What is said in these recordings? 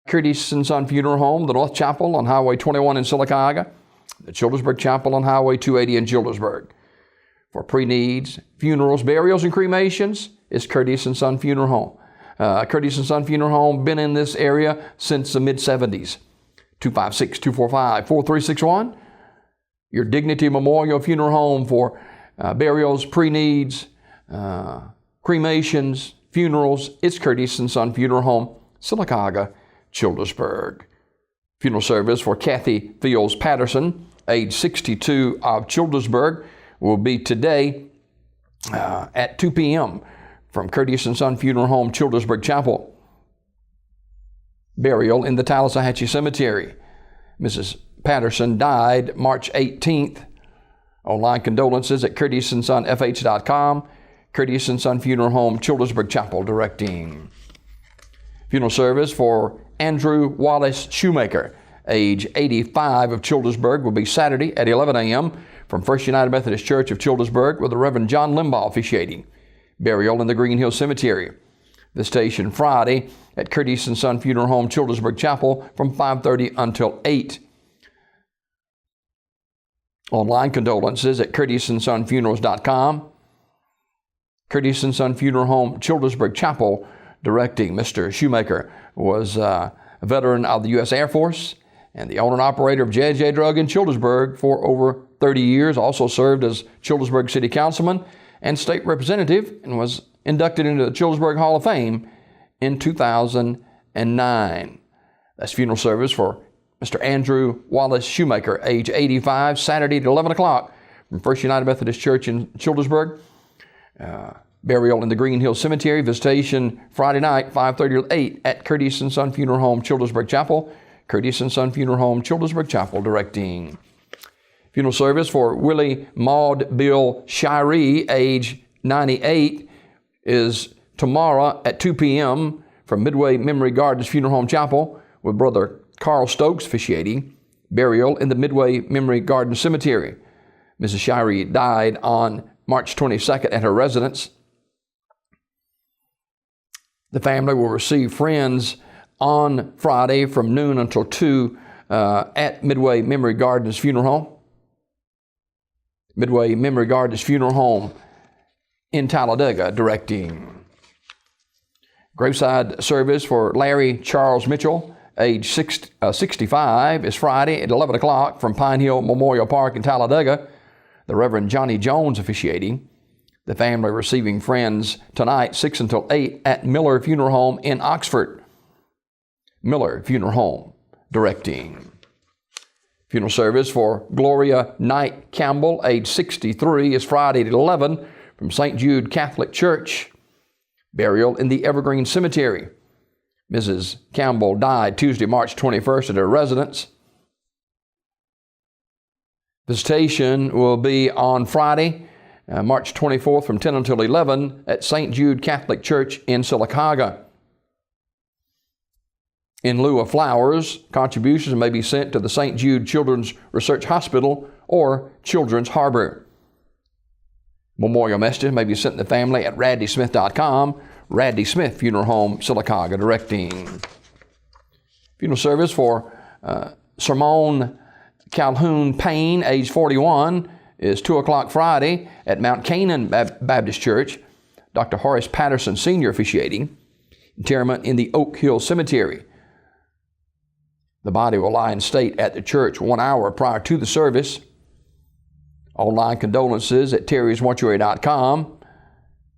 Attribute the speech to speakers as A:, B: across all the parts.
A: Curtis and Son Funeral Home, the North Chapel on Highway 21 in Sylacauga, the Childersburg Chapel on Highway 280 in Childersburg. For pre-needs, funerals, burials, and cremations, it's Curtis and Son Funeral Home. Curtis and Son Funeral Home been in this area since the mid-70s. 256-245-4361. Your Dignity Memorial Funeral Home for burials, pre-needs, cremations, funerals. It's Curtis and Son Funeral Home, Sylacauga, Childersburg. Funeral service for Kathy Fields Patterson, age 62, of Childersburg, will be today at 2 p.m. from Curtis and Son Funeral Home, Childersburg Chapel. Burial in the Tallahatchie Cemetery. Mrs. Patterson died March 18th. Online condolences at curtisandsonfh.com. Curtis and Son Funeral Home, Childersburg Chapel, directing. Funeral service for Andrew Wallace Shoemaker, age 85, of Childersburg, will be Saturday at 11 a.m. from First United Methodist Church of Childersburg, with the Reverend John Limbaugh officiating. Burial in the Green Hill Cemetery. Visitation Friday at Curtis and Son Funeral Home, Childersburg Chapel, from 5:30 until 8. Online condolences at curtisandsonfunerals.com. Curtis and Son Funeral Home, Childersburg Chapel, directing. Mr. Shoemaker was a veteran of the U.S. Air Force and the owner and operator of J&J Drug in Childersburg for over 30 years. Also served as Childersburg City Councilman and State Representative, and was inducted into the Childersburg Hall of Fame in 2009. That's funeral service for Mr. Andrew Wallace Shoemaker, age 85, Saturday at 11 o'clock from First United Methodist Church in Childersburg. Burial in the Green Hill Cemetery. Visitation Friday night, 5:30 to 8 at Curtis and Son Funeral Home, Childersburg Chapel. Curtis and Son Funeral Home, Childersburg Chapel, directing. Funeral service for Willie Maud Bill Shiree, age 98, is tomorrow at 2 p.m. from Midway Memory Gardens Funeral Home Chapel, with Brother Carl Stokes officiating. Burial in the Midway Memory Gardens Cemetery. Mrs. Shiree died on March 22nd at her residence. The family will receive friends on Friday from noon until 2 at Midway Memory Gardens Funeral Home. Midway Memory Gardens Funeral Home in Talladega, directing. Graveside service for Larry Charles Mitchell, age 65, is Friday at 11 o'clock from Pine Hill Memorial Park in Talladega. The Reverend Johnny Jones officiating. The family receiving friends tonight, 6 until 8, at Miller Funeral Home in Oxford. Miller Funeral Home, directing. Funeral service for Gloria Knight Campbell, age 63, is Friday at 11 from St. Jude Catholic Church. Burial in the Evergreen Cemetery. Mrs. Campbell died Tuesday, March 21st at her residence. Visitation will be on Friday, March 24th from 10 until 11 at St. Jude Catholic Church in Sylacauga. In lieu of flowers, contributions may be sent to the St. Jude Children's Research Hospital or Children's Harbor. Memorial messages may be sent to the family at raddysmith.com. Raddy Smith Funeral Home, Sylacauga, directing. Funeral service for Sermon Calhoun Payne, age 41, is 2 o'clock Friday at Mount Canaan Baptist Church. Dr. Horace Patterson Sr. officiating. Interment in the Oak Hill Cemetery. The body will lie in state at the church 1 hour prior to the service. Online condolences at terrysmortuary.com.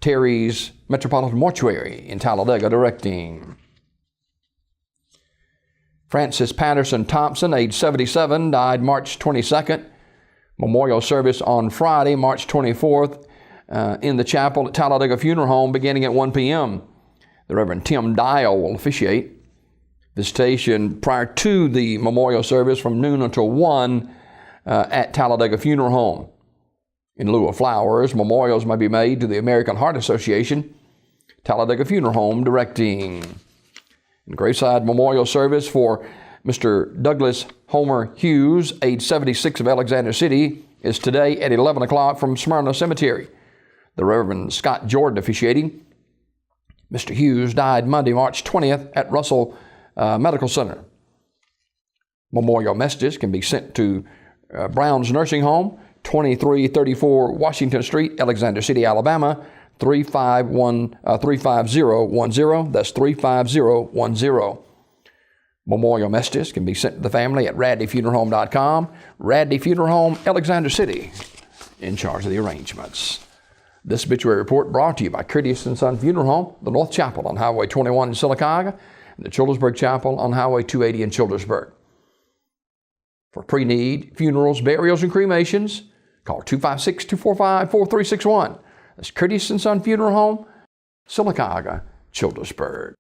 A: Terry's Metropolitan Mortuary in Talladega, directing. Francis Patterson Thompson, age 77, died March 22nd. Memorial service on Friday, March 24th, in the chapel at Talladega Funeral Home, beginning at 1 p.m. The Reverend Tim Dial will officiate. Visitation prior to the memorial service from noon until 1 at Talladega Funeral Home. In lieu of flowers, memorials may be made to the American Heart Association, Talladega Funeral Home, directing. And graveside memorial service for Mr. Douglas Homer Hughes, age 76, of Alexander City, is today at 11 o'clock from Smyrna Cemetery. The Reverend Scott Jordan officiating. Mr. Hughes died Monday, March 20th at Russell Medical Center. Memorial messages can be sent to Brown's Nursing Home, 2334 Washington Street, Alexander City, Alabama, 35010. That's 35010. Memorial messages can be sent to the family at radleyfuneralhome.com. Radley Funeral Home, Alexander City, in charge of the arrangements. This obituary report brought to you by Curtis & Son Funeral Home, the North Chapel on Highway 21 in Sylacauga, and the Childersburg Chapel on Highway 280 in Childersburg. For pre-need funerals, burials, and cremations, call 256-245-4361. That's Curtis & Son Funeral Home, Sylacauga, Childersburg.